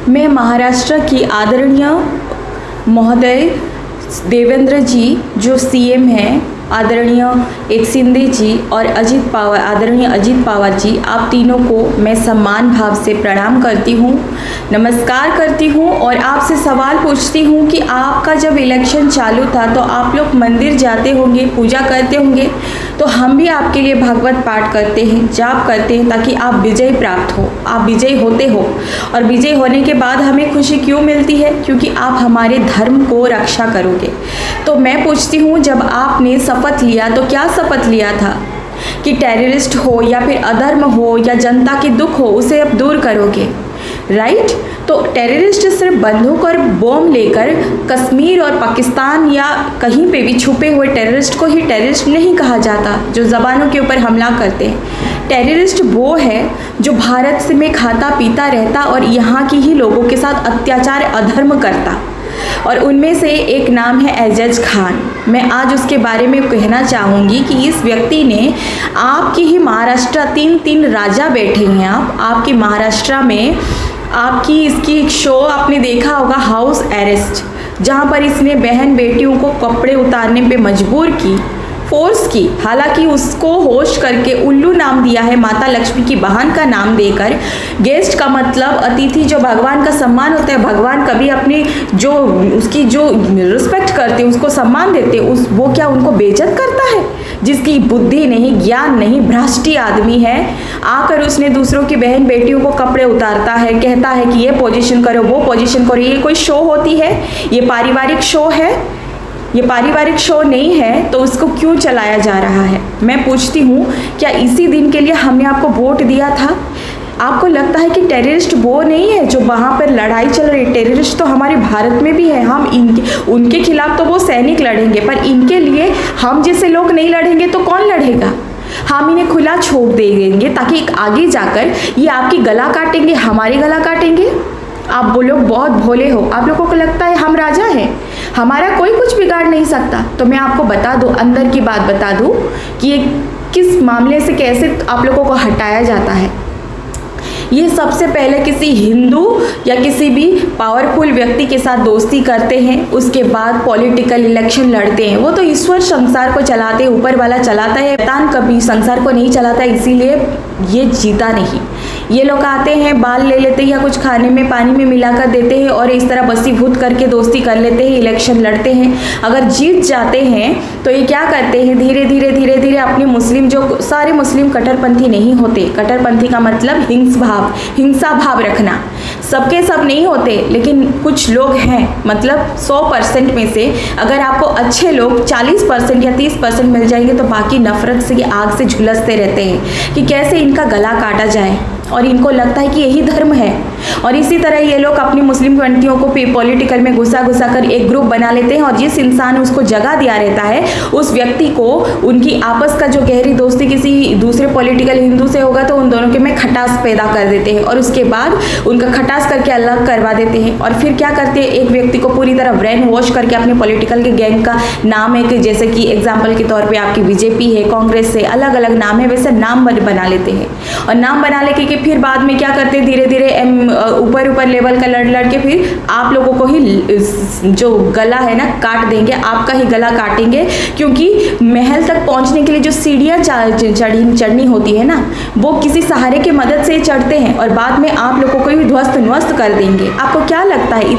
मैं महाराष्ट्र की आदरणीय महोदय देवेंद्र जी जो सीएम हैं, आदरणीय एक शिंदे जी और आदरणीय अजीत पवार जी, आप तीनों को मैं सम्मान भाव से प्रणाम करती हूँ, नमस्कार करती हूँ और आपसे सवाल पूछती हूँ कि आपका जब इलेक्शन चालू था तो आप लोग मंदिर जाते होंगे, पूजा करते होंगे, तो हम भी आपके लिए भागवत पाठ करते हैं, जाप करते हैं ताकि आप विजय प्राप्त हो, आप विजयी होते हो। और विजय होने के बाद हमें खुशी क्यों मिलती है? क्योंकि आप हमारे धर्म को रक्षा करोगे। तो मैं पूछती हूँ, जब आपने शपथ लिया तो क्या शपथ लिया था कि टेररिस्ट हो या फिर अधर्म हो या जनता के दुख हो उसे अब दूर करोगे, राइट? तो टेररिस्ट सिर्फ बंदूक और बम लेकर कश्मीर और पाकिस्तान या कहीं पे भी छुपे हुए टेररिस्ट को ही टेररिस्ट नहीं कहा जाता जो ज़बानों के ऊपर हमला करते हैं। टेररिस्ट वो है जो भारत में खाता पीता रहता और यहाँ की ही लोगों के साथ अत्याचार अधर्म करता, और उनमें से एक नाम है एजाज खान। मैं आज उसके बारे में कहना चाहूँगी कि इस व्यक्ति ने आपकी ही महाराष्ट्र तीन राजा बैठे हैं, आपकी महाराष्ट्र में आपकी इसकी एक शो आपने देखा होगा, हाउस अरेस्ट, जहाँ पर इसने बहन बेटियों को कपड़े उतारने पे मजबूर की, फोर्स की। हालांकि उसको होस्ट करके उल्लू नाम दिया है, माता लक्ष्मी की बहन का नाम देकर। गेस्ट का मतलब अतिथि, जो भगवान का सम्मान होता है, भगवान कभी अपनी जो उसकी जो रिस्पेक्ट करते हैं, उसको सम्मान देते हैं, वो क्या उनको बेइज्जत करता है? जिसकी बुद्धि नहीं, ज्ञान नहीं, भ्रष्टी आदमी है, आकर उसने दूसरों की बहन बेटियों को कपड़े उतारता है, कहता है कि ये पोजीशन करो, वो पोजीशन करो। ये कोई शो होती है? ये पारिवारिक शो है? ये पारिवारिक शो नहीं है तो उसको क्यों चलाया जा रहा है? मैं पूछती हूँ, क्या इसी दिन के लिए हमने आपको वोट दिया था? आपको लगता है कि टेररिस्ट वो नहीं है जो वहाँ पर लड़ाई चल रही है? टेररिस्ट तो हमारे भारत में भी है, हम उनके खिलाफ तो वो सैनिक लड़ेंगे, पर इनके लिए हम जैसे लोग नहीं लड़ेंगे तो कौन लड़ेगा? हम इन्हें खुला छोड़ देंगे ताकि आगे जाकर ये आपकी गला काटेंगे, हमारी गला काटेंगे। आप वो लोग बहुत भोले हो, आप लोगों को लगता है हम राजा हैं, हमारा कोई कुछ बिगाड़ नहीं सकता। तो मैं आपको बता दूं, अंदर की बात बता दूं कि ये किस मामले से कैसे आप लोगों को हटाया जाता है। ये सबसे पहले किसी हिंदू या किसी भी पावरफुल व्यक्ति के साथ दोस्ती करते हैं, उसके बाद पॉलिटिकल इलेक्शन लड़ते हैं। वो तो ईश्वर संसार को चलाते हैं, ऊपर वाला चलाता है, शैतान कभी संसार को नहीं चलाता, इसीलिए ये जीता नहीं। ये लोग आते हैं, बाल ले लेते हैं या कुछ खाने में पानी में मिलाकर देते हैं और इस तरह बसीभूत करके दोस्ती कर लेते हैं, इलेक्शन लड़ते हैं। अगर जीत जाते हैं तो ये क्या करते हैं, धीरे धीरे अपने मुस्लिम, जो सारे मुस्लिम कट्टरपंथी नहीं होते, कट्टरपंथी का मतलब हिंसा भाव रखना, सबके सब नहीं होते लेकिन कुछ लोग हैं, मतलब 100% में से अगर आपको अच्छे लोग 40% या 30% मिल जाएंगे तो बाकी नफरत से आग से झुलसते रहते हैं कि कैसे इनका गला काटा जाए, और इनको लगता है कि यही धर्म है। और इसी तरह ये लोग अपनी मुस्लिम कंट्रियों को पॉलिटिकल में घुसा कर एक ग्रुप बना लेते हैं, और जिस इंसान ने उसको जगह दिया रहता है उस व्यक्ति को उनकी आपस का जो गहरी दोस्ती किसी दूसरे पॉलिटिकल हिंदू से होगा तो उन दोनों के में खटास पैदा कर देते हैं और उसके बाद उनका खटास करके अलग करवा देते हैं। और फिर क्या करते हैं, एक व्यक्ति को पूरी तरह ब्रेन वॉश करके अपने पॉलिटिकल के गैंग का नाम है कि जैसे कि एग्जाम्पल के तौर पर आपकी बीजेपी है, कांग्रेस है, अलग अलग नाम है, वैसे नाम बना लेते हैं। और नाम बना लेके फिर बाद में क्या करते हैं, धीरे धीरे ऊपर लेवल का लड़ के फिर आप लोगों को ही जो गला है ना काट देंगे, आपका ही गला काटेंगे, क्योंकि महल तक पहुंचने के लिए जो सीढ़ियां चढ़नी होती है ना, वो किसी सहारे की मदद से चढ़ते हैं और बाद में आप लोगों को ही ध्वस्त नष्ट कर देंगे। आपको क्या लगता है,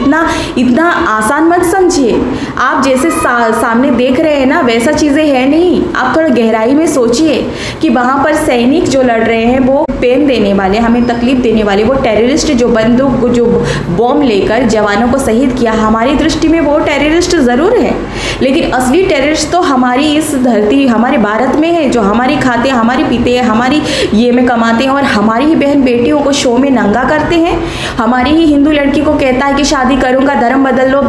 इतना आसान मत समझिए। आप जैसे सामने देख रहे हैं ना वैसा चीजें है नहीं। आप थोड़ा गहराई में सोचिए कि वहां पर सैनिक जो लड़ रहे हैं, वो पेन देने वाले, हमें तकलीफ देने वाले, वो टेररिस्ट जो बंदूक जो बॉम्ब लेकर जवानों को शहीद किया, हमारी दृष्टि में वो टेररिस्ट ज़रूर है, लेकिन असली टेररिस्ट तो हमारी इस धरती, हमारे भारत में है, जो हमारी खाते, हमारी पीते हैं, हमारी ये में कमाते हैं और हमारी ही बहन बेटियों को शो में नंगा करते हैं। हमारी ही हिंदू लड़की को कहता है कि शादी करूंगा, धर्म बदल लो,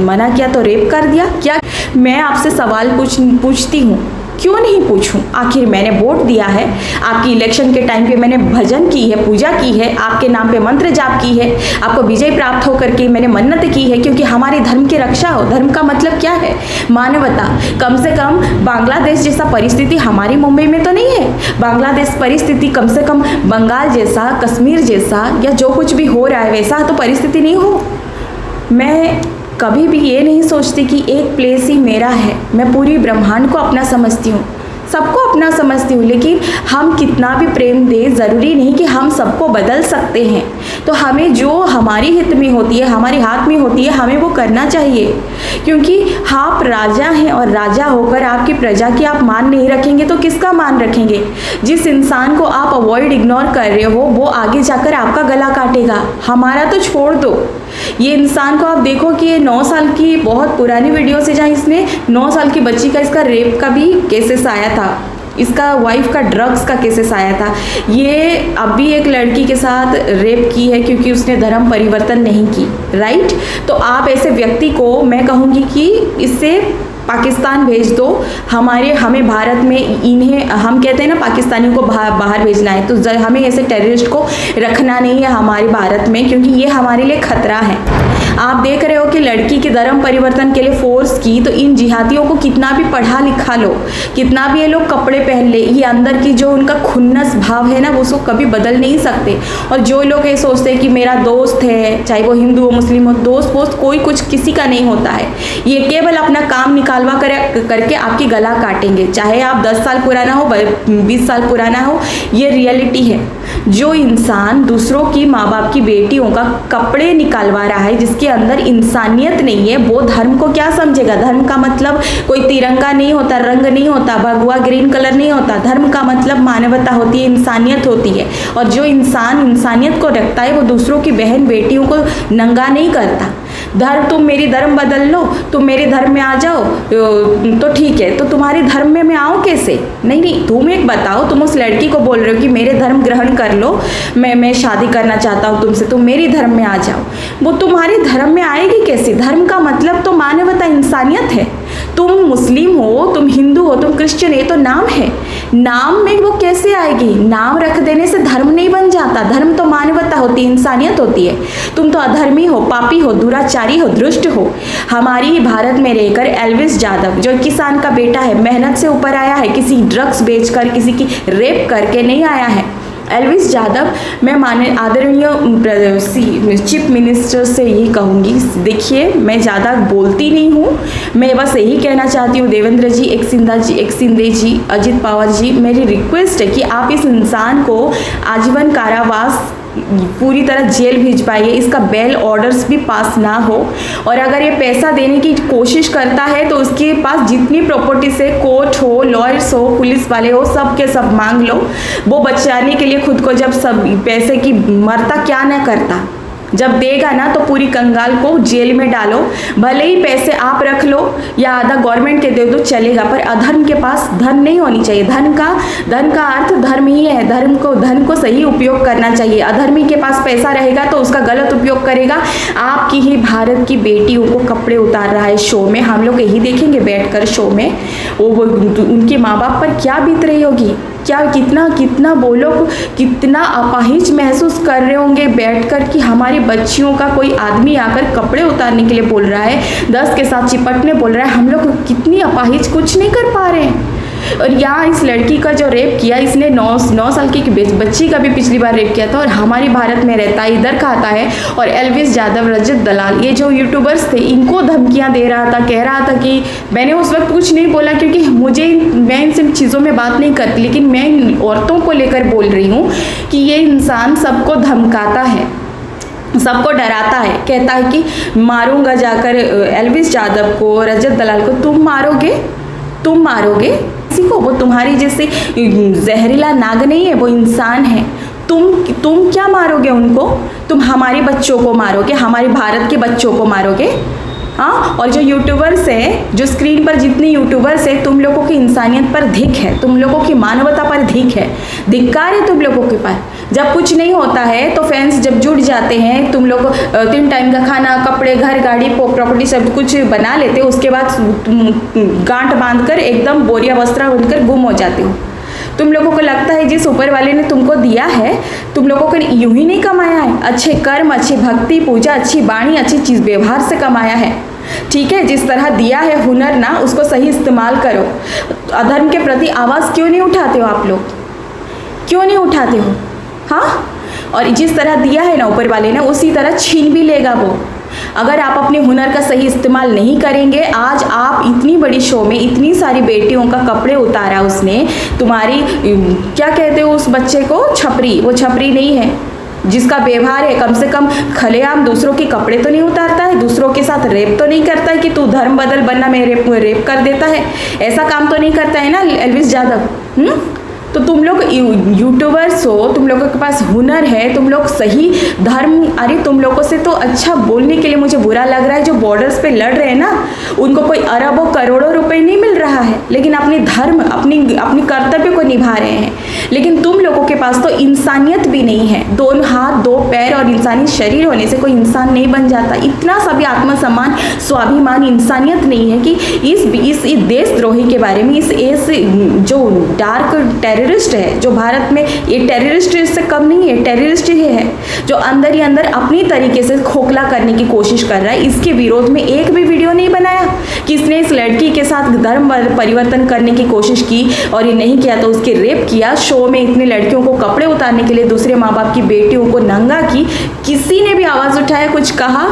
मना किया तो रेप कर दिया। क्या मैं आपसे सवाल पूछती हूँ, क्यों नहीं पूछूं? आखिर मैंने वोट दिया है, आपकी इलेक्शन के टाइम पे मैंने भजन की है, पूजा की है, आपके नाम पे मंत्र जाप की है, आपको विजय प्राप्त हो करके मैंने मन्नत की है, क्योंकि हमारे धर्म की रक्षा हो। धर्म का मतलब क्या है? मानवता। कम से कम बांग्लादेश जैसा परिस्थिति हमारी मुंबई में तो नहीं है। बांग्लादेश परिस्थिति कम से कम बंगाल जैसा, कश्मीर जैसा या जो कुछ भी हो रहा है वैसा तो परिस्थिति नहीं हो। मैं कभी भी ये नहीं सोचती कि एक प्लेस ही मेरा है। मैं पूरी ब्रह्मांड को अपना समझती हूँ, सबको अपना समझती हूँ, लेकिन हम कितना भी प्रेम दें, ज़रूरी नहीं कि हम सबको बदल सकते हैं। तो हमें जो हमारी हित में होती है, हमारे हाथ में होती है, हमें वो करना चाहिए, क्योंकि आप राजा हैं और राजा होकर आपकी प्रजा की आप मान नहीं रखेंगे तो किसका मान रखेंगे? जिस इंसान को आप अवॉइड, इग्नोर कर रहे हो वो आगे जाकर आपका गला काटेगा। हमारा तो छोड़ दो, ये इंसान को आप देखो कि ये 9 साल की बहुत पुरानी वीडियो से, जहाँ इसने 9 साल की बच्ची का, इसका रेप का भी केसेस आया था, इसका वाइफ का ड्रग्स का केसेस आया था। ये अभी एक लड़की के साथ रेप की है क्योंकि उसने धर्म परिवर्तन नहीं की, राइट? तो आप ऐसे व्यक्ति को मैं कहूँगी कि इससे पाकिस्तान भेज दो। हमें भारत में इन्हें, हम कहते हैं ना पाकिस्तानियों को बाहर भेजना है, तो हमें ऐसे टेररिस्ट को रखना नहीं है हमारे भारत में, क्योंकि ये हमारे लिए खतरा है। आप देख रहे हो कि लड़की के धर्म परिवर्तन के लिए फोर्स की, तो इन जिहादियों को कितना भी पढ़ा लिखा लो, कितना भी ये लोग कपड़े पहन ले, ये अंदर की जो उनका खुन्नस भाव है ना, वो उसको कभी बदल नहीं सकते। और जो लोग ये सोचते हैं कि मेरा दोस्त है, चाहे वो हिंदू हो मुस्लिम हो, दोस्त पोस्त कोई कुछ किसी का नहीं होता है। ये केवल अपना काम निकालवा करके आपकी गला काटेंगे, चाहे आप 10 साल पुराना हो, 20 साल पुराना हो। ये रियलिटी है। जो इंसान दूसरों की, माँ बाप की बेटियों का कपड़े निकालवा रहा है, जिसके अंदर इंसानियत नहीं है, वो धर्म को क्या समझेगा? धर्म का मतलब कोई तिरंगा नहीं होता, रंग नहीं होता, भगवा ग्रीन कलर नहीं होता। धर्म का मतलब मानवता होती है, इंसानियत होती है। और जो इंसान इंसानियत को रखता है वो दूसरों की बहन बेटियों को नंगा नहीं करता। धर्म, तुम मेरी धर्म बदल लो, तुम मेरे धर्म में आ जाओ तो ठीक है, तो तुम्हारे धर्म में मैं आऊँ कैसे? नहीं, तुम एक बताओ, तुम उस लड़की को बोल रहे हो कि मेरे धर्म ग्रहण कर लो, मैं शादी करना चाहता हूँ तुमसे, तुम मेरी धर्म में आ जाओ। वो तुम्हारे धर्म में आएगी कैसे? धर्म का मतलब तो मानवता, इंसानियत है। तुम मुस्लिम हो, तुम हिंदू हो, तुम क्रिश्चियन, ये तो नाम है, नाम में वो कैसे आएगी? नाम रख देने से धर्म नहीं बन जाता। धर्म तो मानवता होती है, इंसानियत होती है। तुम तो अधर्मी हो, पापी हो, दुराचारी हो, दुष्ट हो। हमारी भारत में रहकर एल्विस यादव, जो किसान का बेटा है, मेहनत से ऊपर आया है, किसी ड्रग्स बेचकर, किसी की रेप करके नहीं आया है। एल्विस यादव, मैं आदरणीय चीफ मिनिस्टर से यही कहूँगी, देखिए मैं ज़्यादा बोलती नहीं हूँ, मैं बस यही कहना चाहती हूँ, देवेंद्र जी, एक शिंदे जी, अजित पवार जी, मेरी रिक्वेस्ट है कि आप इस इंसान को आजीवन कारावास, पूरी तरह जेल भिजवाइए, इसका बेल ऑर्डर्स भी पास ना हो। और अगर ये पैसा देने की कोशिश करता है तो उसके पास जितनी प्रॉपर्टी से, कोर्ट हो, लॉयर्स हो, पुलिस वाले हो, सब के सब मांग लो। वो बचाने के लिए खुद को, जब सब पैसे की मरता क्या ना करता, जब देगा ना तो पूरी कंगाल को जेल में डालो। भले ही पैसे आप रख लो या आधा गवर्नमेंट के दे दो, चलेगा, पर अधर्म के पास धन नहीं होनी चाहिए। धन का अर्थ धर्म ही है। धन को सही उपयोग करना चाहिए। अधर्मी के पास पैसा रहेगा तो उसका गलत उपयोग करेगा। आपकी ही भारत की बेटियों को कपड़े उतार रहा है शो में, हम लोग यही देखेंगे बैठकर शो में। वो उनके माँ बाप पर क्या बीत रही होगी, क्या कितना वो लोग कितना अपाहिज महसूस कर रहे होंगे बैठकर कि हमारी बच्चियों का कोई आदमी आकर कपड़े उतारने के लिए बोल रहा है, 10 के साथ चिपटने बोल रहा है। हम लोग कितनी अपाहिज, कुछ नहीं कर पा रहे हैं। और यहाँ इस लड़की का जो रेप किया, इसने 9 साल की बच्ची का भी पिछली बार रेप किया था, और हमारी भारत में रहता है, इधर खाता है। और एल्विस यादव, रजत दलाल, ये जो यूट्यूबर्स थे, इनको धमकियाँ दे रहा था, कह रहा था कि मैंने उस वक्त कुछ नहीं बोला क्योंकि मैं इन सब चीज़ों में बात नहीं करती, लेकिन मैं इन औरतों को लेकर बोल रही हूँ कि ये इंसान सबको धमकाता है, सबको डराता है, कहता है कि मारूंगा जाकर एल्विस यादव को, रजत दलाल को। तुम मारोगे किसी को? वो तुम्हारी जैसे जहरीला नाग नहीं है, वो इंसान है। तुम क्या मारोगे उनको? तुम हमारे बच्चों को मारोगे, हमारे भारत के बच्चों को मारोगे। हाँ, और जो यूट्यूबर्स है, जो स्क्रीन पर जितने यूट्यूबर्स है, तुम लोगों की इंसानियत पर धिक है, तुम लोगों की मानवता पर धिक है, धिक्कार है तुम लोगों के पास। जब कुछ नहीं होता है तो फैंस जब जुट जाते हैं, तुम लोग 3 टाइम का खाना, कपड़े, घर, गाड़ी, प्रॉपर्टी सब कुछ बना लेते हो, उसके बाद गांठ बांधकर एकदम बोरिया वस्त्र बनकर गुम हो जाते हो। तुम लोगों को लगता है जिस ऊपर वाले ने तुमको दिया है, तुम लोगों को यूं ही नहीं कमाया है, अच्छे कर्म, अच्छी भक्ति, पूजा, अच्छी वाणी, अच्छी चीज व्यवहार से कमाया है। ठीक है, जिस तरह दिया है हुनर ना, उसको सही इस्तेमाल करो। अधर्म के प्रति आवाज़ क्यों नहीं उठाते हो आप लोग, क्यों नहीं उठाते हो? हाँ, और जिस तरह दिया है ना ऊपर वाले ने, उसी तरह छीन भी लेगा वो। अगर आप अपने हुनर का सही इस्तेमाल नहीं करेंगे, आज आप इतनी बड़ी शो में इतनी सारी बेटियों का कपड़े उतारा उसने, तुम्हारी क्या कहते हो उस बच्चे को, छपरी। वो छपरी नहीं है, जिसका व्यवहार है कम से कम खुलेआम दूसरों के कपड़े तो नहीं उतारता है, दूसरों के साथ रेप तो नहीं करता है कि तू धर्म बदल बनना मैं रेप कर देता है, ऐसा काम तो नहीं करता है ना एल्विस यादव। तो तुम लोग यूट्यूबर्स हो, तुम लोगों के पास हुनर है, तुम लोग सही धर्म, अरे तुम लोगों से तो अच्छा बोलने के लिए मुझे बुरा लग रहा है, जो बॉर्डर्स पे लड़ रहे हैं ना, उनको कोई अरबों करोड़ों रुपए नहीं मिल रहा है, लेकिन अपने धर्म, अपनी कर्तव्य को निभा रहे हैं। लेकिन तुम लोगों के पास तो इंसानियत भी नहीं है। 2 हाथ 2 पैर और इंसानी शरीर होने से कोई इंसान नहीं बन जाता। इतना सा भी आत्मसम्मान, स्वाभिमान, इंसानियत नहीं है कि इस देशद्रोही के बारे में, इस जो डार्क टेररिस्ट है, जो भारत में, ये टेररिस्ट से कम नहीं है, टेररिस्ट ही है, जो अंदर ही अंदर अपनी तरीके से खोखला करने की कोशिश कर रहा है। इसके विरोध में एक भी वीडियो नहीं बनाया कि इसने इस लड़की के साथ धर्म परिवर्तन करने की कोशिश की और ये नहीं किया तो उसके रेप किया। शो में इतने लड़कियों को कपड़े उतारने के लिए दूसरे माँ बाप की बेटियों को नंगा की, किसी ने भी आवाज़ उठाया, कुछ कहा?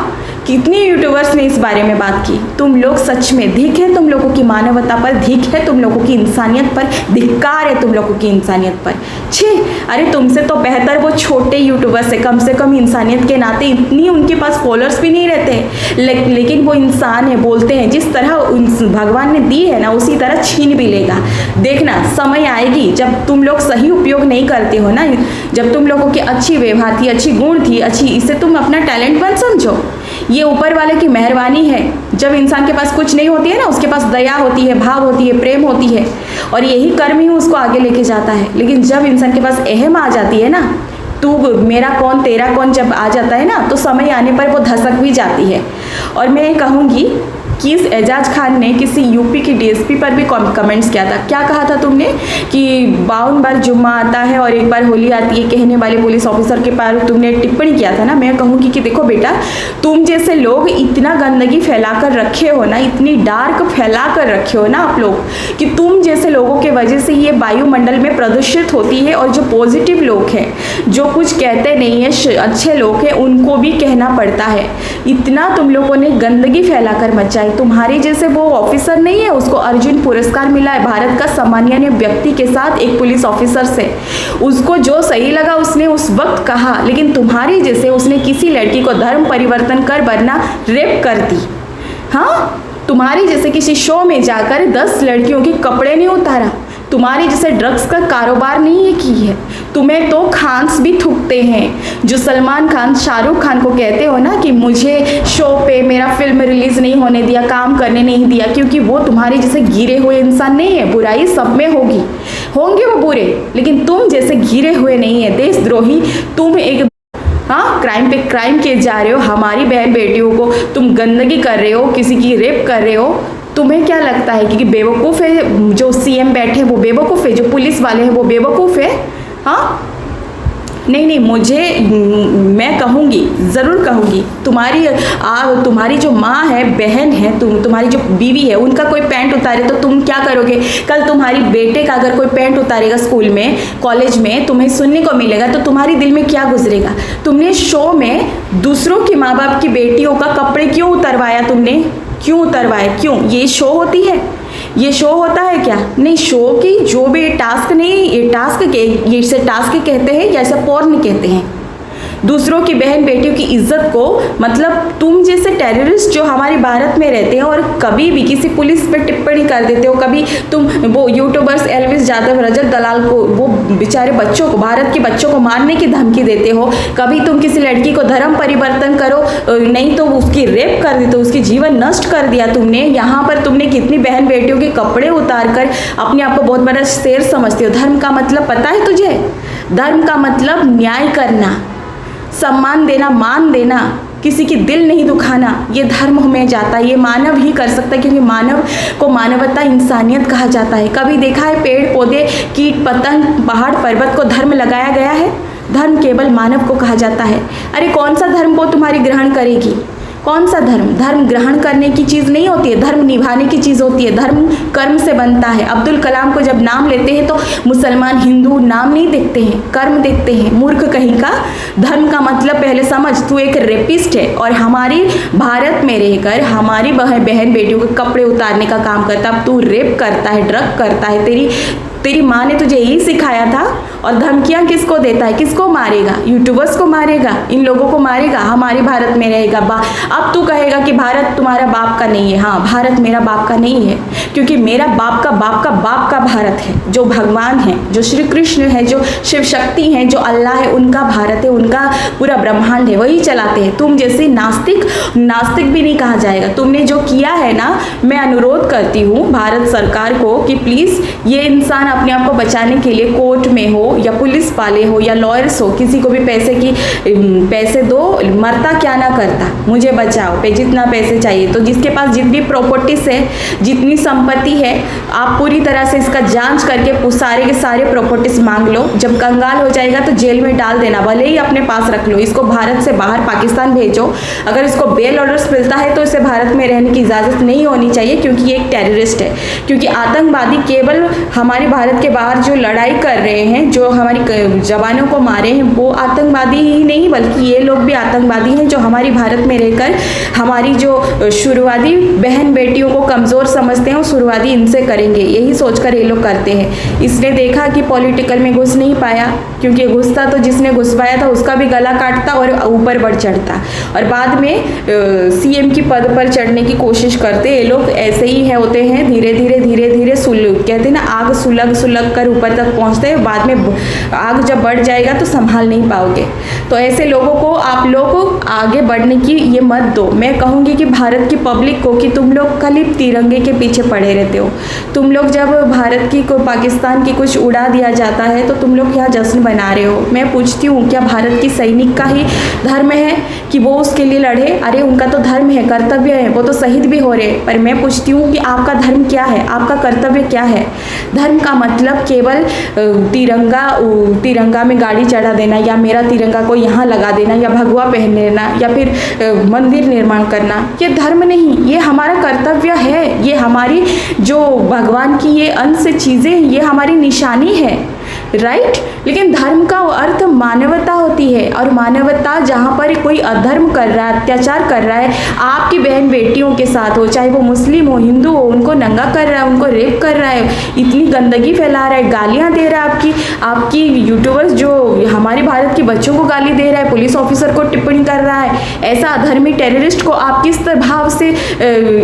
कितने यूट्यूबर्स ने इस बारे में बात की? तुम लोग सच में धिक है, तुम लोगों की मानवता पर धिक है, तुम लोगों की इंसानियत पर धिक्कार है, तुम लोगों की इंसानियत पर। छे, अरे तुमसे तो बेहतर वो छोटे यूट्यूबर्स है, कम से कम इंसानियत के नाते इतनी उनके पास फॉलोअर्स भी नहीं रहते, लेकिन वो इंसान है, बोलते हैं जिस तरह भगवान ने दी है ना, उसी तरह छीन भी लेगा। देखना समय आएगी जब तुम लोग सही उपयोग नहीं करते हो ना, जब तुम लोगों की अच्छी व्यवहार थी, अच्छी गुण थी, अच्छी, इससे तुम अपना टैलेंट मत समझो। ये ऊपर वाले की मेहरबानी है। जब इंसान के पास कुछ नहीं होती है ना, उसके पास दया होती है, भाव होती है, प्रेम होती है, और यही कर्म ही उसको आगे लेके जाता है। लेकिन जब इंसान के पास अहम आ जाती है ना, तू मेरा कौन तेरा कौन जब आ जाता है ना, तो समय आने पर वो धसक भी जाती है। और मैं कहूँगी कि इस एजाज खान ने किसी यूपी की डीएसपी पर भी कमेंट्स किया था। क्या कहा था तुमने कि 52 बार जुम्मा आता है और 1 बार होली आती है, कहने वाले पुलिस ऑफिसर के पार तुमने टिप्पणी किया था ना। मैं कहूँगी कि देखो बेटा, तुम जैसे लोग इतना गंदगी फैला कर रखे हो ना, इतनी डार्क फैला कर रखे हो ना आप लोग, कि तुम जैसे लोगों के वजह से ये वायुमंडल में प्रदूषित होती है। और जो पॉजिटिव लोग हैं, जो कुछ कहते नहीं है, अच्छे लोग हैं, उनको भी कहना पड़ता है। इतना तुम लोगों ने गंदगी फैला कर मचाई। तुम्हारे जैसे वो ऑफिसर नहीं है, उसको अर्जुन पुरस्कार मिला है भारत का सामान्य व्यक्ति के साथ एक पुलिस ऑफिसर से। उसको जो सही लगा उसने उस वक्त कहा, लेकिन तुम्हारी जैसे उसने किसी लड़की को धर्म परिवर्तन कर वरना रेप कर दी। हाँ, तुम्हारी जैसे किसी शो में जाकर 10 लड़कियों के कपड़े नहीं उतारा, तुम्हारी जैसे ड्रग्स का कारोबार नहीं की है। तुम्हें तो खान्स भी थूकते हैं, जो सलमान खान शाहरुख खान को कहते हो ना कि मुझे शो पे मेरा फिल्म रिलीज नहीं होने दिया, काम करने नहीं दिया, क्योंकि वो तुम्हारे जैसे गिरे हुए इंसान नहीं है। बुराई सब में होगी, होंगे वो बुरे, लेकिन तुम जैसे गिरे हुए नहीं है। देशद्रोही तुम एक, हाँ, क्राइम पे क्राइम किए जा रहे हो, हमारी बहन बेटियों को तुम गंदगी कर रहे हो, किसी की रेप कर रहे हो। तुम्हें क्या लगता है कि बेवकूफ़ है जो सीएम बैठे वो बेवकूफ़ है, जो पुलिस वाले हैं वो बेवकूफ़ है? हाँ, नहीं, मैं कहूँगी, ज़रूर कहूँगी, तुम्हारी जो माँ है, बहन है, तुम्हारी जो बीवी है, उनका कोई पैंट उतारे तो तुम क्या करोगे? कल तुम्हारी बेटे का अगर कोई पैंट उतारेगा स्कूल में, कॉलेज में, तुम्हें सुनने को मिलेगा तो तुम्हारे दिल में क्या गुजरेगा? तुमने शो में दूसरों के माँ बाप की बेटियों का कपड़े क्यों उतरवाया? तुमने क्यों उतरवाया? क्यों? ये शो होती है? ये शो होता है क्या? नहीं, शो की जो भी टास्क नहीं, ये टास्क के, ये इसे टास्क कहते हैं या इसे पोर्न कहते हैं। दूसरों की बहन बेटियों की इज्जत को, मतलब तुम जैसे टेररिस्ट जो हमारे भारत में रहते हैं और कभी भी किसी पुलिस पे टिप्पणी कर देते हो, कभी तुम वो यूट्यूबर्स एल्विस यादव, रजत दलाल को, वो बेचारे बच्चों को, भारत के बच्चों को मारने की धमकी देते हो, कभी तुम किसी लड़की को धर्म परिवर्तन करो, नहीं तो उसकी रेप कर देते हो, उसकी जीवन नष्ट कर दिया तुमने। यहाँ पर तुमने कितनी बहन बेटियों के कपड़े उतार कर अपने आप को बहुत बड़ा शेर समझते हो। धर्म का मतलब पता है तुझे? धर्म का मतलब न्याय करना, सम्मान देना, मान देना, किसी की दिल नहीं दुखाना, ये धर्म में जाता है। ये मानव ही कर सकता है, क्योंकि मानव को मानवता, इंसानियत कहा जाता है। कभी देखा है पेड़ पौधे, कीट पतंग, पहाड़ पर्वत को धर्म लगाया गया है? धर्म केवल मानव को कहा जाता है। अरे कौन सा धर्म वो तुम्हारी ग्रहण करेगी? कौन सा धर्म? धर्म ग्रहण करने की चीज़ नहीं होती है, धर्म निभाने की चीज़ होती है। धर्म कर्म से बनता है। अब्दुल कलाम को जब नाम लेते हैं तो मुसलमान, हिंदू नाम नहीं देखते हैं, कर्म देखते हैं। मूर्ख कहीं का। धर्म का मतलब पहले समझ, तू एक रेपिस्ट है और हमारी भारत में रहकर हमारी बहन बेटियों के कपड़े उतारने का काम करता। अब तू रेप करता है, ड्रग करता है। तेरी माँ ने तुझे यही सिखाया था। और धमकियाँ किसको देता है? किसको मारेगा? यूट्यूबर्स को मारेगा, इन लोगों को मारेगा, हमारे भारत में रहेगा। अब तू कहेगा कि भारत तुम्हारा बाप का नहीं है। हाँ, भारत मेरा बाप का नहीं है, क्योंकि मेरा बाप का बाप का बाप का भारत है, जो भगवान है, जो श्री कृष्ण है, जो शिव शक्ति है, जो अल्लाह है, उनका भारत है, उनका पूरा ब्रह्मांड है, वही चलाते हैं। तुम जैसे नास्तिक भी नहीं कहा जाएगा। तुमने जो किया है ना, मैं अनुरोध करती हूँ भारत सरकार को कि प्लीज़ ये इंसान अपने आप को बचाने के लिए कोर्ट में हो या पुलिस वाले हो या लॉयर्स हो, किसी को भी पैसे दो, मरता क्या ना करता, मुझे बचाओ, पे जितना पैसे चाहिए। तो जिसके पास जितनी प्रॉपर्टीज है, जितनी संपत्ति है, आप पूरी तरह से इसका जांच करके सारे के सारे प्रॉपर्टीज मांग लो। जब कंगाल हो जाएगा तो जेल में डाल देना, भले ही अपने पास रख लो। इसको भारत से बाहर पाकिस्तान भेजो। अगर इसको बेल ऑर्डर्स मिलता है तो इसे भारत में रहने की इजाज़त नहीं होनी चाहिए, क्योंकि ये एक टेररिस्ट है। क्योंकि आतंकवादी केवल हमारे भारत के बाहर जो लड़ाई कर रहे हैं, जो हमारी जवानों को मारे हैं, वो आतंकवादी ही नहीं, बल्कि ये लोग भी आतंकवादी हैं, जो हमारी भारत में रहकर हमारी जो शुरुआती बहन बेटियों को कमज़ोर समझते हैं, वो शुरुआती इनसे करेंगे, यही सोचकर ये लोग करते हैं। इसने देखा कि पॉलिटिकल में घुस नहीं पाया, क्योंकि घुसता तो जिसने घुसवाया था उसका भी गला काटता और ऊपर बढ़ चढ़ता, और बाद में सीएम की पद पर चढ़ने की कोशिश करते। ये लोग ऐसे ही है होते हैं, धीरे धीरे कहते हैं ना, आग सुलग कर ऊपर तक पहुंचते हैं। बाद में आग जब बढ़ जाएगा तो संभाल नहीं पाओगे। तो ऐसे लोगों को आप लोग आगे बढ़ने की ये मत दो। मैं कहूँगी कि भारत की पब्लिक को कि तुम लोग खाली तिरंगे के पीछे पड़े रहते हो। तुम लोग जब भारत की को पाकिस्तान की कुछ उड़ा दिया जाता है तो तुम लोग यहाँ जश्न बना रहे हो। मैं पूछती हूँ, क्या भारत की सैनिक का ही धर्म है कि वो उसके लिए लड़े? अरे उनका तो धर्म है, कर्तव्य है, वो तो शहीद भी हो रहे। पर मैं पूछती हूँ कि आपका धर्म क्या है, आपका कर्तव्य क्या है? धर्म का मतलब केवल तिरंगा में गाड़ी चढ़ा देना, या मेरा तिरंगा को यहाँ लगा देना, या भगवा पहन लेना, या फिर मंदिर निर्माण करना, ये धर्म नहीं, ये हमारा कर्तव्य है। ये हमारी जो भगवान की ये अंश चीज़ें, ये हमारी निशानी है, राइट। लेकिन धर्म का अर्थ मानवता होती है, और मानवता जहाँ पर कोई अधर्म कर रहा है, अत्याचार कर रहा है, आपकी बहन बेटियों के साथ हो, चाहे वो मुस्लिम हो, हिंदू हो, उनको नंगा कर रहा है, उनको रेप कर रहा है, इतनी गंदगी फैला रहा है, गालियाँ दे रहा है, आपकी यूट्यूबर्स जो हमारे भारत के बच्चों को गाली दे रहा है, पुलिस ऑफिसर को टिप्पणी कर रहा है, ऐसा अधर्मी टेररिस्ट को आप किस भाव से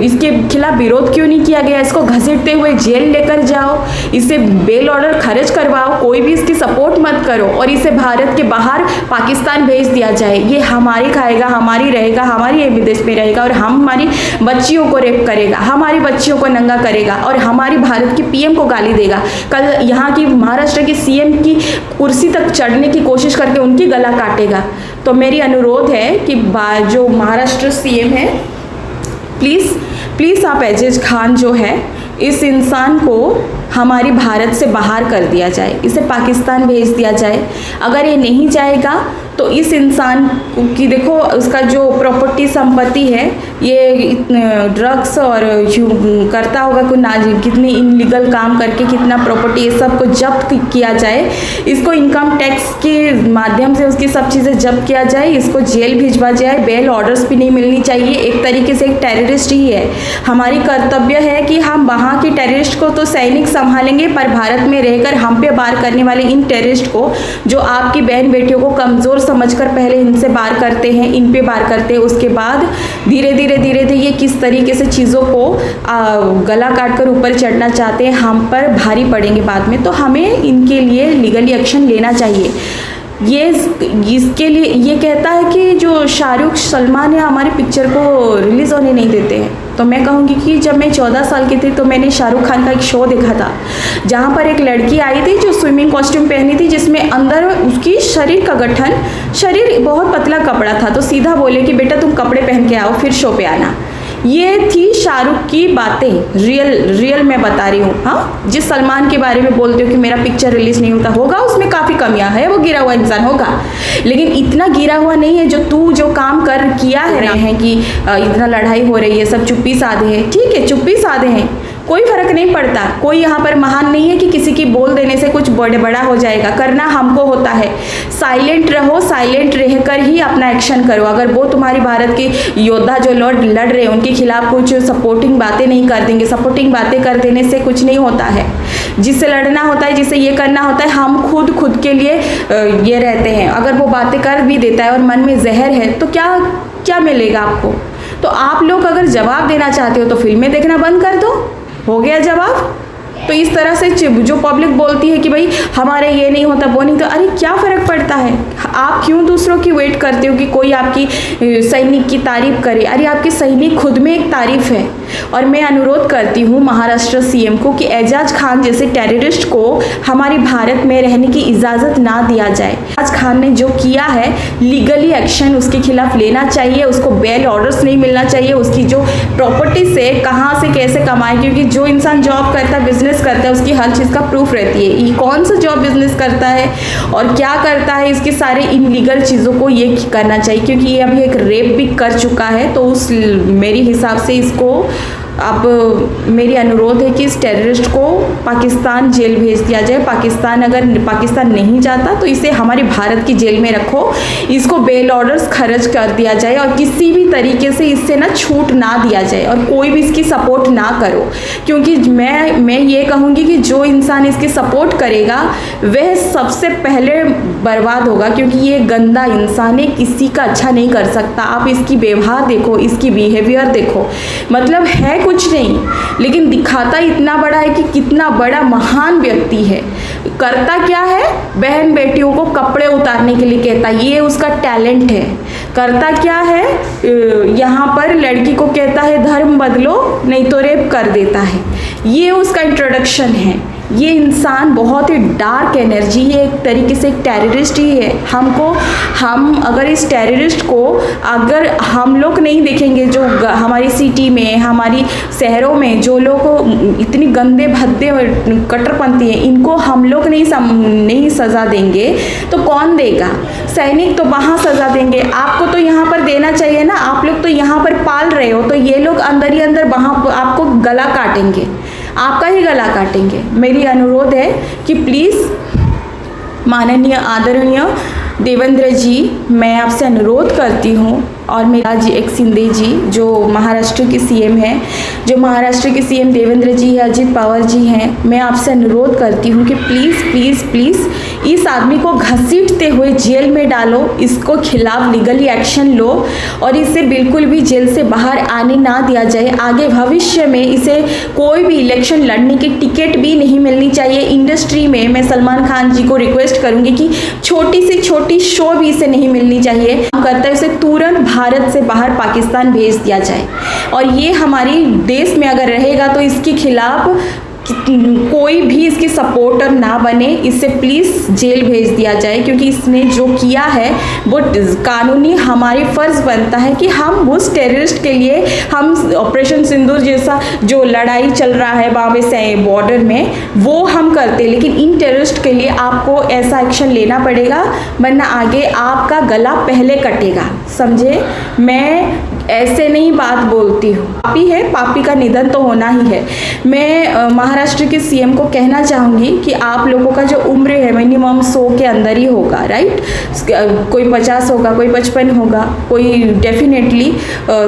इसके खिलाफ विरोध क्यों नहीं किया गया? इसको घसीटते हुए जेल लेकर जाओ, इसे बेल ऑर्डर खारिज करवाओ, कोई भी इसकी सपोर्ट मत करो, और इसे भारत के बाहर पाकिस्तान भेज दिया जाए। ये हमारी खाएगा, हमारी रहेगा, हमारी विदेश में रहेगा, और हमारी बच्चियों को रेप करेगा, हमारी बच्चियों को नंगा करेगा, और हमारी भारत की पीएम को गाली देगा। कल यहाँ की महाराष्ट्र की सीएम की कुर्सी तक चढ़ने की कोशिश करके उनकी गला काटेगा। तो मेरी अनुरोध है कि जो महाराष्ट्र सीएम है, प्लीज़ आप एजाज खान जो है, इस इंसान को हमारी भारत से बाहर कर दिया जाए, इसे पाकिस्तान भेज दिया जाए। अगर ये नहीं जाएगा तो इस इंसान की देखो, उसका जो प्रॉपर्टी संपत्ति है, ये ड्रग्स और करता होगा कितने इनलीगल काम करके कितना प्रॉपर्टी, ये सब को जब्त किया जाए। इसको इनकम टैक्स के माध्यम से उसकी सब चीज़ें जब्त किया जाए, इसको जेल भिजवा जाए, बेल ऑर्डर्स भी नहीं मिलनी चाहिए। एक तरीके से एक टेररिस्ट ही है। हमारी कर्तव्य है कि हम वहाँ के टेररिस्ट को तो सैनिक संभालेंगे, पर भारत में रहकर हम पे वार करने वाले इन टेररिस्ट को, जो आपकी बहन बेटियों को कमज़ोर समझकर पहले इनसे बार करते हैं, इन पे बार करते हैं, उसके बाद धीरे धीरे ये किस तरीके से चीज़ों को गला काट कर ऊपर चढ़ना चाहते हैं, हम पर भारी पड़ेंगे बाद में। तो हमें इनके लिए लीगली एक्शन लेना चाहिए। ये इसके लिए ये कहता है कि जो शाहरुख सलमान है हमारी पिक्चर को रिलीज़ होने नहीं देते हैं। तो मैं कहूँगी कि जब मैं 14 साल की थी तो मैंने शाहरुख खान का एक शो देखा था, जहाँ पर एक लड़की आई थी जो स्विमिंग कॉस्ट्यूम पहनी थी, जिसमें अंदर उसकी शरीर का गठन, शरीर बहुत पतला कपड़ा था। तो सीधा बोले कि बेटा तुम कपड़े पहन के आओ फिर शो पे आना। ये थी शाहरुख की बातें, रियल मैं बता रही हूँ। हाँ, जिस सलमान के बारे में बोलते हो कि मेरा पिक्चर रिलीज नहीं होता, होगा उसमें काफ़ी कमियां है, वो गिरा हुआ इंसान होगा, लेकिन इतना गिरा हुआ नहीं है जो काम किया है कि इतना लड़ाई हो रही है, सब चुप्पी साधे है। ठीक है, चुप्पी साधे हैं, कोई फर्क नहीं पड़ता। कोई यहाँ पर महान नहीं है कि किसी की बोल देने से कुछ बड़ा हो जाएगा। करना हमको होता है। साइलेंट रहो, साइलेंट रहकर ही अपना एक्शन करो। अगर वो तुम्हारी भारत के योद्धा जो लड़ रहे हैं उनके खिलाफ कुछ सपोर्टिंग बातें नहीं कर देंगे, सपोर्टिंग बातें कर देने से कुछ नहीं होता है। जिससे लड़ना होता है, जिससे ये करना होता है, हम खुद के लिए ये रहते हैं। अगर वो बातें कर भी देता है और मन में जहर है तो क्या मिलेगा आपको? तो आप लोग अगर जवाब देना चाहते हो तो फिल्में देखना बंद कर दो, हो गया जवाब। तो इस तरह से जो पब्लिक बोलती है कि भाई हमारे ये नहीं होता वो नहीं, तो अरे क्या फ़र्क पड़ता है? आप क्यों दूसरों की वेट करते हो कि कोई आपकी सैनिक की तारीफ करे? अरे आपकी सैनिक खुद में एक तारीफ है। और मैं अनुरोध करती हूँ महाराष्ट्र सीएम को कि एजाज खान जैसे टेररिस्ट को हमारे भारत में रहने की इजाज़त ना दिया जाए। एजाज खान ने जो किया है लीगली एक्शन उसके खिलाफ लेना चाहिए, उसको बेल ऑर्डर्स नहीं मिलना चाहिए, उसकी जो प्रॉपर्टी से कहाँ से कैसे कमाए, क्योंकि जो इंसान जॉब करता है, बिजनेस करता है, उसकी हर चीज़ का प्रूफ रहती है। ये कौन सा जॉब बिजनेस करता है और क्या करता है, इसके सारे इनलीगल चीज़ों को ये करना चाहिए, क्योंकि ये अभी एक रेप भी कर चुका है। तो उस मेरे हिसाब से इसको अब मेरी अनुरोध है कि इस टेररिस्ट को पाकिस्तान जेल भेज दिया जाए। अगर पाकिस्तान नहीं जाता तो इसे हमारे भारत की जेल में रखो, इसको बेल ऑर्डर्स खर्च कर दिया जाए और किसी भी तरीके से इससे ना छूट ना दिया जाए और कोई भी इसकी सपोर्ट ना करो। क्योंकि मैं ये कहूँगी कि जो इंसान इसकी सपोर्ट करेगा वह सबसे पहले बर्बाद होगा, क्योंकि ये गंदा इंसान है, किसी का अच्छा नहीं कर सकता। आप इसकी व्यवहार देखो, इसकी बिहेवियर देखो, मतलब है कुछ नहीं, लेकिन दिखाता इतना बड़ा है कि कितना बड़ा महान व्यक्ति है। करता क्या है? बहन बेटियों को कपड़े उतारने के लिए कहता, ये उसका टैलेंट है। करता क्या है? यहाँ पर लड़की को कहता है धर्म बदलो नहीं तो रेप कर देता है। ये उसका इंट्रोडक्शन है। ये इंसान बहुत ही डार्क एनर्जी है, एक तरीके से एक टेररिस्ट ही है। हम अगर इस टेररिस्ट को अगर हम लोग नहीं देखेंगे, जो हमारी सिटी में, हमारी शहरों में जो लोग इतनी गंदे भद्दे और कट्टरपंथी हैं, इनको हम लोग नहीं सज़ा देंगे तो कौन देगा? सैनिक तो वहाँ सज़ा देंगे। आपको तो यहाँ पर देना चाहिए ना, आप लोग तो यहाँ पर पाल रहे हो, तो ये लोग अंदर ही अंदर वहाँ आपको गला काटेंगे, आपका ही गला काटेंगे। मेरी अनुरोध है कि प्लीज़ माननीय आदरणीय देवेंद्र जी, मैं आपसे अनुरोध करती हूँ, और मेरा जी एक शिंदे जी जो महाराष्ट्र के सीएम हैं, जो महाराष्ट्र के सीएम देवेंद्र जी है, अजित पवार जी हैं, मैं आपसे अनुरोध करती हूँ कि प्लीज़ प्लीज़ प्लीज़ इस आदमी को घसीटते हुए जेल में डालो, इसको खिलाफ लीगली एक्शन लो और इसे बिल्कुल भी जेल से बाहर आने ना दिया जाए। आगे भविष्य में इसे कोई भी इलेक्शन लड़ने की टिकट भी नहीं मिलनी चाहिए। इंडस्ट्री में मैं सलमान खान जी को रिक्वेस्ट करूँगी कि छोटी से छोटी शो भी इसे नहीं मिलनी चाहिए। हम करता है उसे तुरंत भारत से बाहर पाकिस्तान भेज दिया जाए, और ये हमारी देश में अगर रहेगा तो इसके खिलाफ कोई भी इसकी सपोर्टर ना बने, इससे प्लीज़ जेल भेज दिया जाए, क्योंकि इसने जो किया है वो कानूनी हमारी फ़र्ज़ बनता है कि हम उस टेररिस्ट के लिए, हम ऑपरेशन सिंदूर जैसा जो लड़ाई चल रहा है वहाँ पे बॉर्डर में, वो हम करते, लेकिन इन टेररिस्ट के लिए आपको ऐसा एक्शन लेना पड़ेगा, वरना आगे आपका गला पहले कटेगा, समझे? मैं ऐसे नहीं बात बोलती हूँ। पापी है, पापी का निधन तो होना ही है। मैं महाराष्ट्र के सीएम को कहना चाहूँगी कि आप लोगों का जो उम्र है मिनिमम 100 के अंदर ही होगा, राइट। कोई 50 होगा, कोई 55 होगा, कोई डेफिनेटली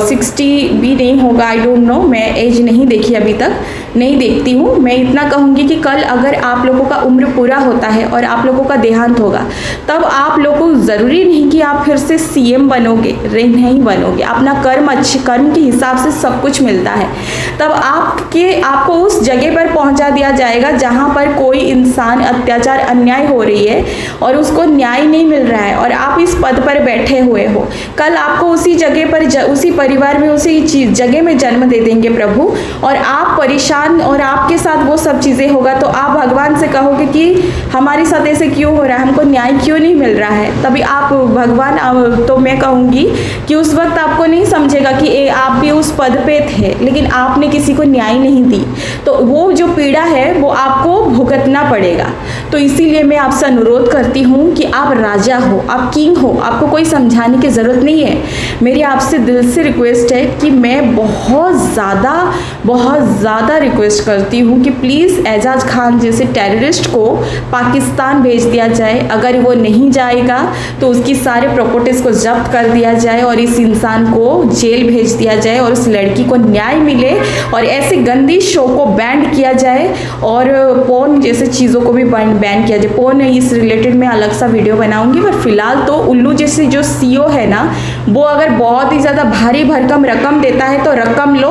60 भी नहीं होगा, आई डोंट नो, मैं एज नहीं देखी अभी तक, नहीं देखती हूँ। मैं इतना कहूँगी कि कल अगर आप लोगों का उम्र पूरा होता है और आप लोगों का देहांत होगा, तब आप लोगों को ज़रूरी नहीं कि आप फिर से सीएम बनोगे, नहीं बनोगे। अपना कर्म, अच्छे कर्म के हिसाब से सब कुछ मिलता है। तब आपको उस जगह पर पहुंचा दिया जाएगा जहां पर कोई इंसान अत्याचार, अन्याय हो रही है और उसको न्याय नहीं मिल रहा है और आप इस पद पर बैठे हुए हो। कल आपको उसी जगह पर, उसी परिवार में, उसी जगह में जन्म दे देंगे प्रभु, और आप परेशान, और आपके साथ वो सब चीज़ें होगा तो आप भगवान से कहोगे कि हमारे साथ ऐसे क्यों हो रहा है, हमको न्याय क्यों नहीं मिल रहा है। तभी आप भगवान, तो मैं कहूँगी कि उस वक्त आपको नहीं समझेगा कि आप भी उस पद पे थे, लेकिन आपने किसी को न्याय नहीं दी, तो वो जो पीड़ा है वो आपको भुगतना पड़ेगा। तो इसीलिए मैं आपसे अनुरोध करती हूँ कि आप राजा हो, आप किंग हो, आपको कोई समझाने की ज़रूरत नहीं है। मेरी आपसे दिल से रिक्वेस्ट है कि मैं बहुत ज़्यादा रिक्वेस्ट करती हूँ कि प्लीज़ एजाज खान जैसे टेररिस्ट को पाकिस्तान भेज दिया जाए। अगर वो नहीं जाएगा तो उसकी सारे प्रॉपर्टीज़ को जब्त कर दिया जाए और इस इंसान को जेल भेज दिया जाए और उस लड़की को न्याय मिले, और ऐसे गंदी शो को बैन किया जाए और पोर्न जैसे चीज़ों को भी बैन किया जाए। पोर्न इस रिलेटेड मैं अलग सा वीडियो बनाऊंगी, पर फिलहाल तो उल्लू जैसे जो सीईओ है ना, वो अगर बहुत ही ज़्यादा भारी भरकम रकम देता है तो रकम लो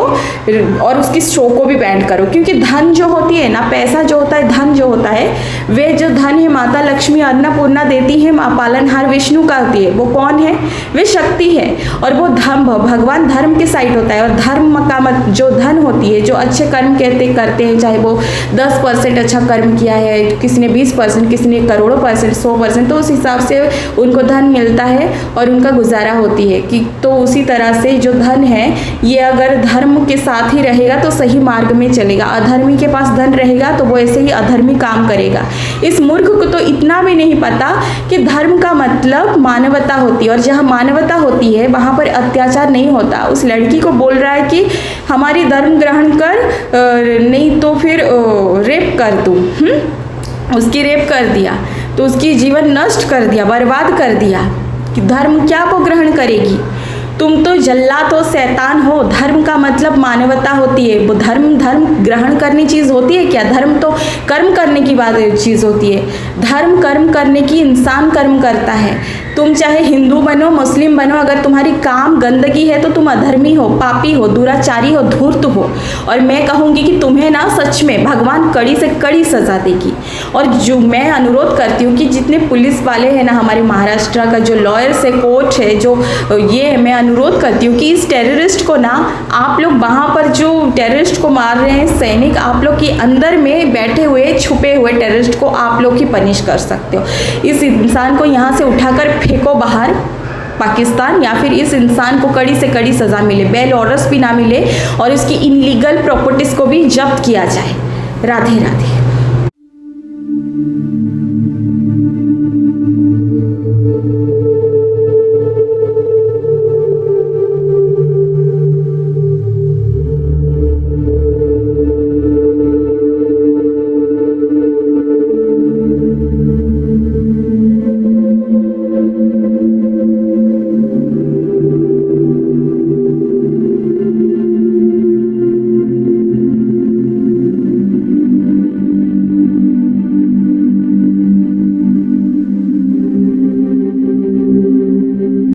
और उसकी शो को भी बैन करो। क्योंकि धन जो होती है ना, पैसा जो होता है, धन जो होता है, वे जो धन है माता लक्ष्मी अन्नपूर्णा देती है, माँ पालनहार विष्णु का होती है। वो कौन है? वे शक्ति है, और वो भगवान धर्म के साइड होता है। और धर्म का जो धन होती है, जो अच्छे कर्म करते हैं, चाहे वो 10% अच्छा कर्म किया है, किसी ने 20%, किसी ने करोड़ों %, 100%, तो उस हिसाब से उनको धन मिलता है और उनका गुजारा होती है। कि तो उसी तरह से जो धन है, ये अगर धर्म के साथ ही रहेगा तो सही मार्ग में चलेगा। अधर्मी के पास धन रहेगा तो वो ऐसे ही अधर्मी काम करेगा। इस मूर्ख को तो इतना भी नहीं पता कि धर्म का मतलब मानवता होती है, और जहाँ मानवता होती है वहाँ पर अत्याचार नहीं होता। उस लड़की को बोल रहा है कि हमारी धर्म ग्रहण कर, नहीं तो फिर रेप कर दूँ। उसकी रेप कर दिया तो उसकी जीवन नष्ट कर दिया, बर्बाद कर दिया। कि धर्म क्या को ग्रहण करेगी? तुम तो जल्लाद हो, शैतान हो। धर्म का मतलब मानवता होती है। वो धर्म ग्रहण करने चीज़ होती है क्या? धर्म तो कर्म करने की बात चीज़ होती है। धर्म कर्म करने की, इंसान कर्म करता है। तुम चाहे हिंदू बनो, मुस्लिम बनो, अगर तुम्हारी काम गंदगी है तो तुम अधर्मी हो, पापी हो, दुराचारी हो, धूर्त हो। और मैं कहूँगी कि तुम्हें ना सच में भगवान कड़ी से कड़ी सजा देगी। और जो मैं अनुरोध करती हूँ कि जितने पुलिस वाले हैं ना, हमारे महाराष्ट्र का जो लॉयर्स है, कोर्ट है, जो ये मैं अनुरोध करती हूँ कि इस टेररिस्ट को ना, आप लोग वहाँ पर जो टेररिस्ट को मार रहे हैं सैनिक, आप लोग के अंदर में बैठे हुए छुपे हुए टेररिस्ट को आप लोग ही पनिश कर सकते हो। इस इंसान को यहाँ से उठाकर फेंको बाहर पाकिस्तान, या फिर इस इंसान को कड़ी से कड़ी सज़ा मिले, बेल ऑर्डर्स भी ना मिले, और इसकी इनलीगल प्रॉपर्टीज़ को भी जब्त किया जाए। राधे राधे।